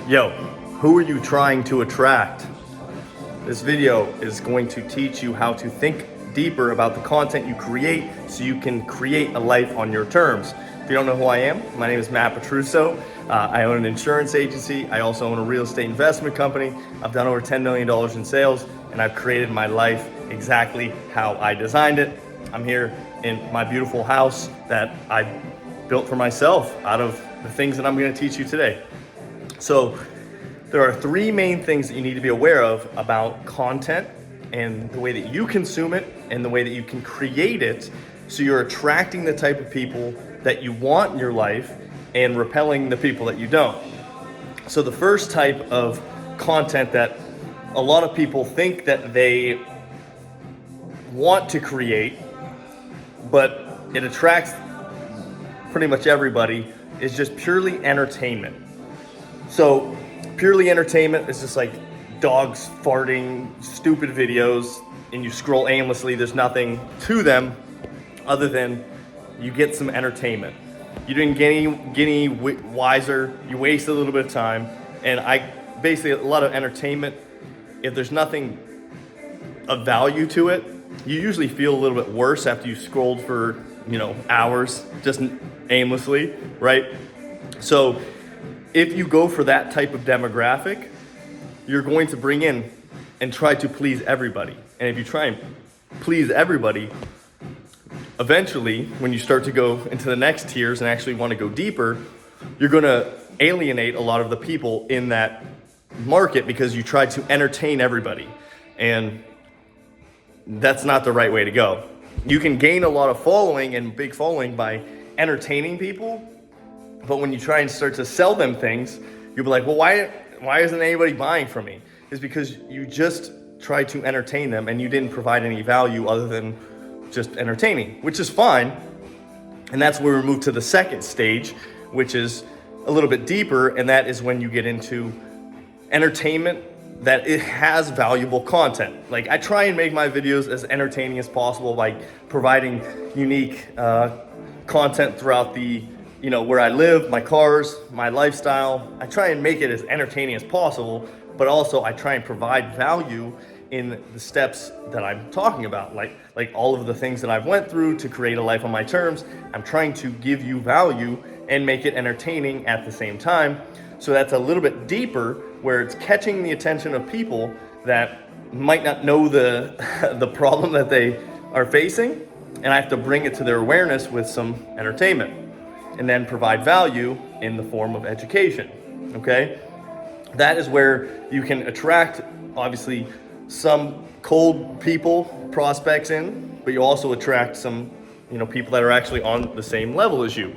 Yo, who are you trying to attract? This video is going to teach you how to think deeper about the content you create so you can create a life on your terms. If you don't know who I am, my name is Matt Petruso. I own an insurance agency. I also own a real estate investment company. I've done over $10 million in sales, and I've created my life exactly how I designed it. I'm here in my beautiful house that I built for myself out of the things that I'm going to teach you today. So there are three main things that you need to be aware of about content and the way that you consume it and the way that you can create it so you're attracting the type of people that you want in your life and repelling the people that you don't. So the first type of content that a lot of people think that they want to create, but it attracts pretty much everybody, is just purely entertainment. So purely entertainment is just like dogs farting, stupid videos, and you scroll aimlessly. There's nothing to them other than you get some entertainment. You didn't get any wiser. You waste a little bit of time. And basically a lot of entertainment, if there's nothing of value to it, you usually feel a little bit worse after you scrolled for, hours just aimlessly, right? So if you go for that type of demographic, you're going to bring in and try to please everybody. And if you try and please everybody, eventually, when you start to go into the next tiers and actually want to go deeper, you're going to alienate a lot of the people in that market because you tried to entertain everybody. And that's not the right way to go. You can gain a lot of following and big following by entertaining people, but when you try and start to sell them things, you'll be like, well, why isn't anybody buying from me? It's because you just tried to entertain them and you didn't provide any value other than just entertaining, which is fine. And that's where we move to the second stage, which is a little bit deeper, and that is when you get into entertainment that it has valuable content. Like, I try and make my videos as entertaining as possible by providing unique content throughout the where I live, my cars, my lifestyle. I try and make it as entertaining as possible, but also I try and provide value in the steps that I'm talking about, like all of the things that I've went through to create a life on my terms. I'm trying to give you value and make it entertaining at the same time. So that's a little bit deeper, where it's catching the attention of people that might not know the problem that they are facing, and I have to bring it to their awareness with some entertainment, and then provide value in the form of education, okay? That is where you can attract, obviously, some cold people, prospects in, but you also attract some, people that are actually on the same level as you.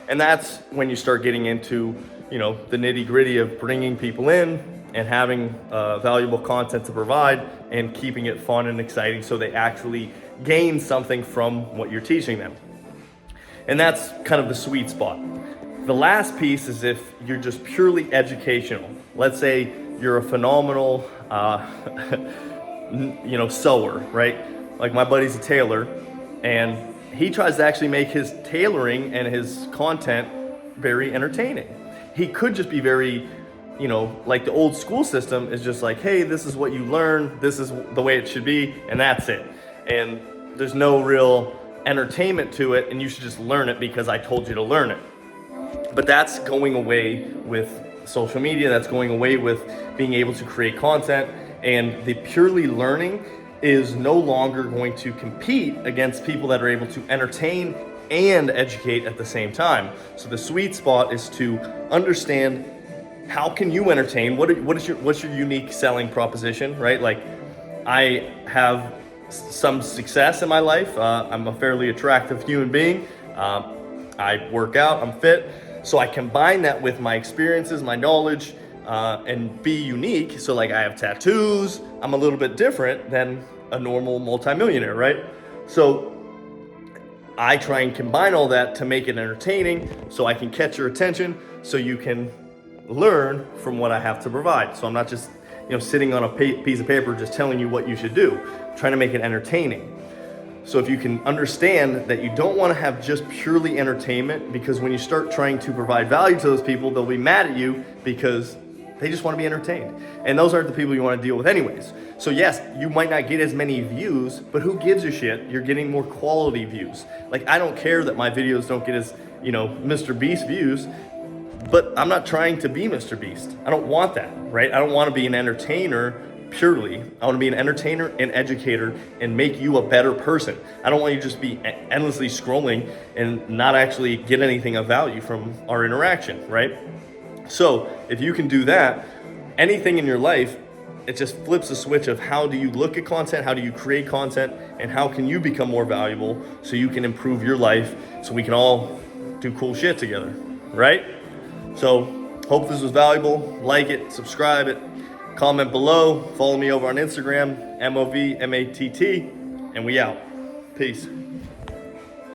And that's when you start getting into, the nitty gritty of bringing people in and having valuable content to provide and keeping it fun and exciting so they actually gain something from what you're teaching them. And that's kind of the sweet spot. The last piece is if you're just purely educational. Let's say you're a phenomenal, sewer, right? Like, my buddy's a tailor, and he tries to actually make his tailoring and his content very entertaining. He could just be very, like the old school system is just like, hey, this is what you learn, this is the way it should be, and that's it. And there's no real entertainment to it, and you should just learn it because I told you to learn it. But that's going away with social media, that's going away with being able to create content, and the purely learning is no longer going to compete against people that are able to entertain and educate at the same time. So the sweet spot is to understand, how can you entertain? What's your unique selling proposition, right? Like, I have some success in my life. I'm a fairly attractive human being. I work out, I'm fit. So I combine that with my experiences, my knowledge, and be unique. So like, I have tattoos. I'm a little bit different than a normal multimillionaire, right? So I try and combine all that to make it entertaining so I can catch your attention so you can learn from what I have to provide. So I'm not just sitting on a piece of paper just telling you what you should do. I'm trying to make it entertaining. So if you can understand that you don't want to have just purely entertainment, because when you start trying to provide value to those people, they'll be mad at you because They just want to be entertained. And those aren't the people you want to deal with anyways. So yes, you might not get as many views, but who gives a shit? You're getting more quality views. Like, I don't care that my videos don't get as, Mr. Beast views, but I'm not trying to be Mr. Beast. I don't want that, right? I don't want to be an entertainer purely. I want to be an entertainer and educator and make you a better person. I don't want you to just be endlessly scrolling and not actually get anything of value from our interaction, right? So if you can do that, anything in your life, it just flips the switch of how do you look at content, how do you create content, and how can you become more valuable so you can improve your life so we can all do cool shit together, right? So hope this was valuable. Like it, subscribe it, comment below, follow me over on Instagram, MOVMATT, and we out. Peace.